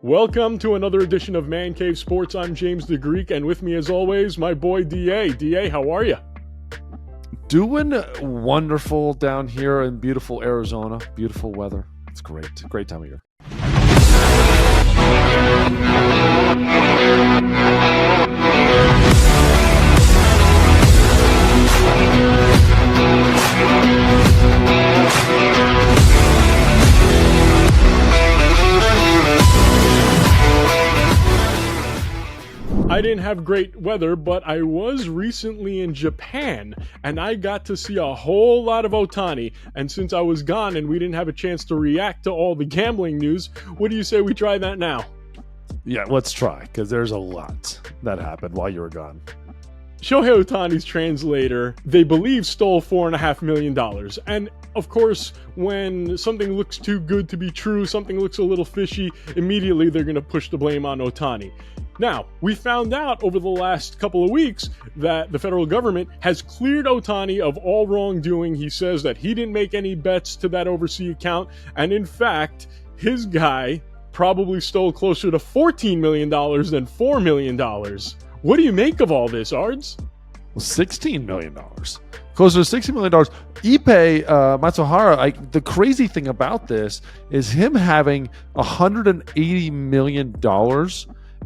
Welcome to another edition of Man Cave Sports. I'm James the Greek, and with me as always, my boy DA. DA, how are you? Doing wonderful down here in beautiful Arizona. Beautiful weather. It's great. Great time of year. I didn't have great weather, but I was recently in Japan, and I got to see a whole lot of Ohtani. And since I was gone and we didn't have a chance to react to all the gambling news, what do you say we try that now? Yeah, let's try, because there's a lot that happened while you were gone. Shohei Ohtani's translator, they believe, stole $4.5 million. And of course, when something looks too good to be true, something looks a little fishy, immediately they're going to push the blame on Ohtani. Now, we found out over the last couple of weeks that the federal government has cleared Ohtani of all wrongdoing. He says that he didn't make any bets to that overseas account, and in fact, his guy probably stole closer to $14 million than $4 million. What do you make of all this, Ards? Well, $16 million. Closer to $60 million. Ippei Matsuhara, the crazy thing about this is him having $180 million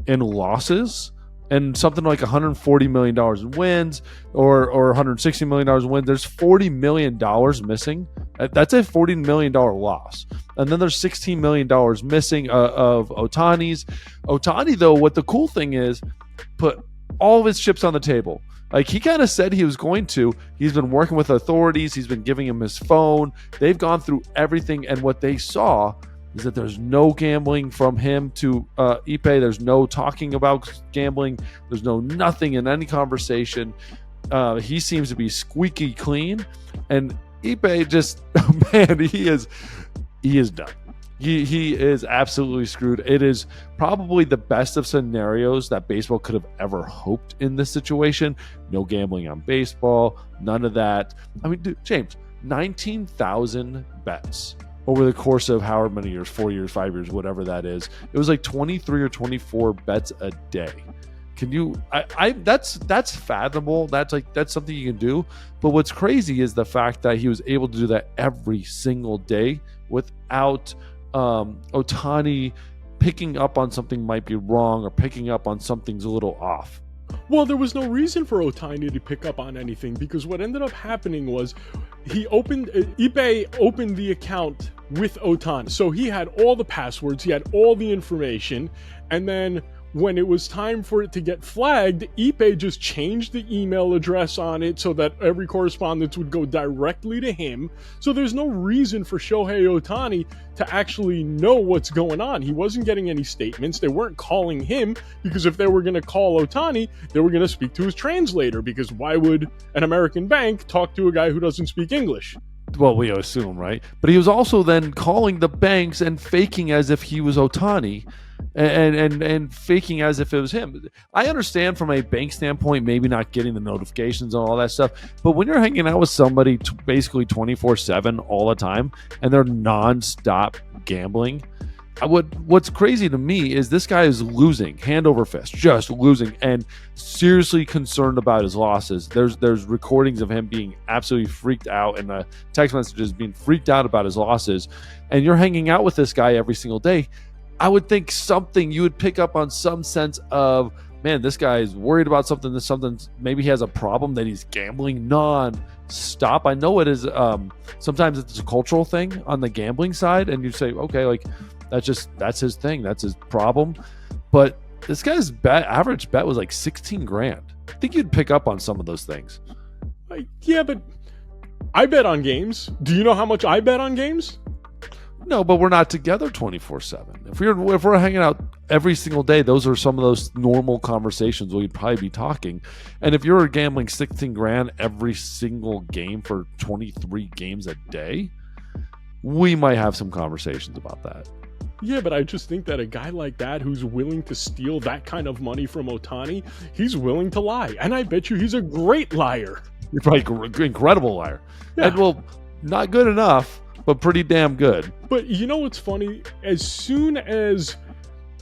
in losses and something like $140 million in wins or $160 million in wins. There's $40 million missing. That's a $40 million loss. And then there's $16 million missing of Ohtani's. Ohtani, though, what the cool thing is, put all of his chips on the table. Like, he kind of said he was going to. He's been working with authorities. He's been giving him his phone. They've gone through everything. And what they saw is that there's no gambling from him to Ippei. There's no talking about gambling. There's nothing in any conversation. He seems to be squeaky clean. And Ippei just, man, he is done. He is absolutely screwed. It is probably the best of scenarios that baseball could have ever hoped in this situation. No gambling on baseball, none of that. I mean, dude, James, 19,000 bets over the course of however many years, 4 years, 5 years, whatever that is. It was like 23 or 24 bets a day. Can you, that's fathomable. That's something you can do. But what's crazy is the fact that he was able to do that every single day without Ohtani picking up on something might be wrong or picking up on something's a little off. Well, there was no reason for Ohtani to pick up on anything, because what ended up happening was Ippei opened the account with Ohtani. So he had all the passwords, he had all the information, and then when it was time for it to get flagged, Ippei just changed the email address on it so that every correspondence would go directly to him. So there's no reason for Shohei Ohtani to actually know what's going on. He wasn't getting any statements. They weren't calling him, because if they were going to call Ohtani, they were going to speak to his translator, because why would an American bank talk to a guy who doesn't speak English? Well, we assume, right? But he was also then calling the banks and faking as if he was Ohtani and faking as if it was him. I understand from a bank standpoint, maybe not getting the notifications and all that stuff. But when you're hanging out with somebody basically 24/7 all the time and they're nonstop gambling, what's crazy to me is this guy is losing hand over fist, just losing, and seriously concerned about his losses. There's recordings of him being absolutely freaked out and text messages being freaked out about his losses. And you're hanging out with this guy every single day. I would think you would pick up on some sense of, man, this guy is worried about something. Maybe he has a problem that he's gambling non-stop. I know it is. Sometimes it's a cultural thing on the gambling side, and you say, okay, like, that's his thing. That's his problem. But this guy's average bet was like 16 grand. I think you'd pick up on some of those things. Yeah, but I bet on games. Do you know how much I bet on games? No, but we're not together 24/7. If we're hanging out every single day, those are some of those normal conversations we'd probably be talking. And if you're gambling 16 grand every single game for 23 games a day, we might have some conversations about that. Yeah, but I just think that a guy like that who's willing to steal that kind of money from Ohtani, he's willing to lie. And I bet you he's a great liar. You're probably incredible liar. Yeah. And, well, not good enough, but pretty damn good. But you know what's funny? As soon as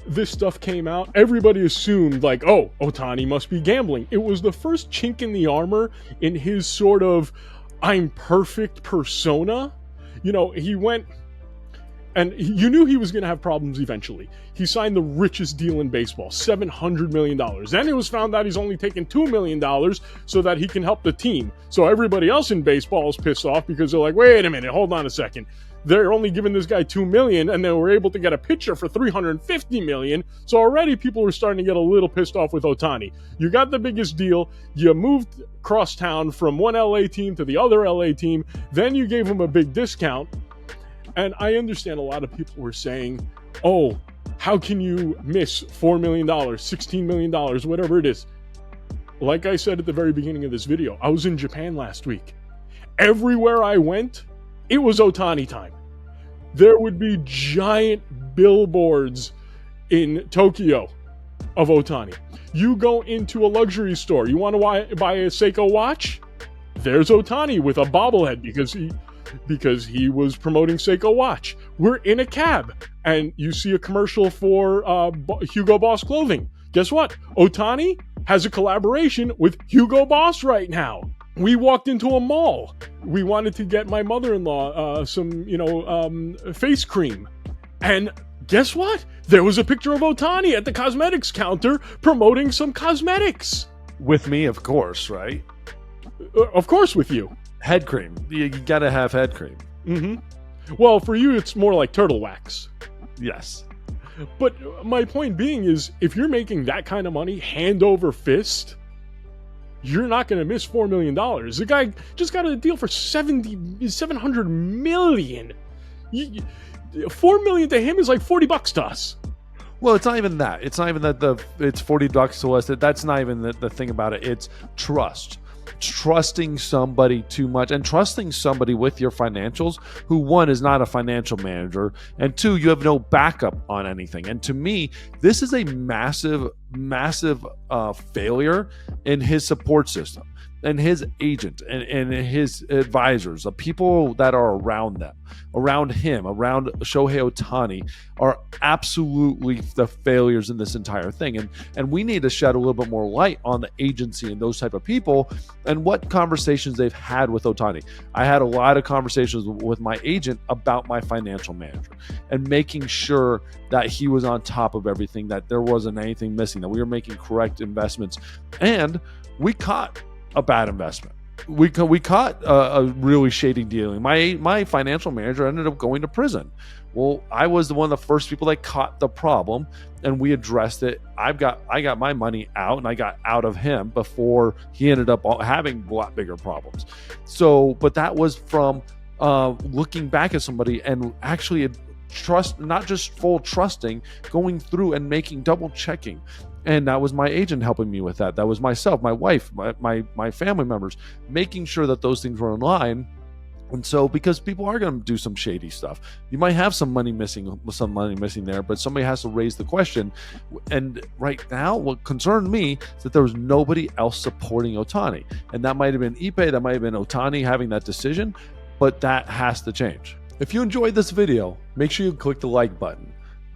this stuff came out, everybody assumed like, oh, Ohtani must be gambling. It was the first chink in the armor in his sort of I'm perfect persona. You know, he went and you knew he was going to have problems eventually. He signed the richest deal in baseball, $700 million. Then it was found out he's only taking $2 million so that he can help the team. So everybody else in baseball is pissed off because they're like, wait a minute, hold on a second. They're only giving this guy $2 million and they were able to get a pitcher for $350 million. So already people were starting to get a little pissed off with Ohtani. You got the biggest deal. You moved cross town from one LA team to the other LA team. Then you gave him a big discount. And I understand a lot of people were saying, oh, how can you miss $4 million, $16 million, whatever it is? Like I said at the very beginning of this video, I was in Japan last week. Everywhere I went, it was Ohtani time. There would be giant billboards in Tokyo of Ohtani. You go into a luxury store, you want to buy a Seiko watch? There's Ohtani with a bobblehead because he was promoting Seiko watch. We're in a cab and you see a commercial for Hugo Boss clothing. Guess what? Ohtani has a collaboration with Hugo Boss right now. We walked into a mall. We wanted to get my mother-in-law some, face cream. And guess what? There was a picture of Ohtani at the cosmetics counter promoting some cosmetics. With me, of course, right? Of course with you. Head cream. You gotta have head cream. Mm-hmm. Well, for you, it's more like turtle wax. Yes. But my point being is, if you're making that kind of money hand over fist, you're not going to miss $4 million. The guy just got a deal for $700 million. $4 million to him is like $40 to us. Well, it's not even that. It's not even that it's $40 to us. That's not even the thing about it. It's trust. Trusting somebody too much and trusting somebody with your financials who, one, is not a financial manager, and two, you have no backup on anything. And to me, this is a massive failure in his support system and his agent and his advisors, the people that are around him, around Shohei Ohtani, are absolutely the failures in this entire thing. And we need to shed a little bit more light on the agency and those type of people and what conversations they've had with Ohtani. I had a lot of conversations with my agent about my financial manager and making sure that he was on top of everything, that there wasn't anything missing, that we were making correct investments. And we caught a bad investment. We caught a really shady dealing. My financial manager ended up going to prison. Well, I was one of the first people that caught the problem, and we addressed it. I got my money out, and I got out of him before he ended up having a lot bigger problems. So, but that was from looking back at somebody and actually trust, not just full trusting, going through and making double checking. And that was my agent helping me with that. That was myself, my wife, my family members, making sure that those things were in line. And so, because people are going to do some shady stuff, you might have some money missing there, but somebody has to raise the question. And right now, what concerned me is that there was nobody else supporting Ohtani. And that might have been Ippei, that might have been Ohtani having that decision, but that has to change. If you enjoyed this video, make sure you click the like button.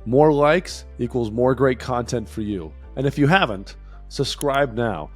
More likes equals more great content for you. And if you haven't, subscribe now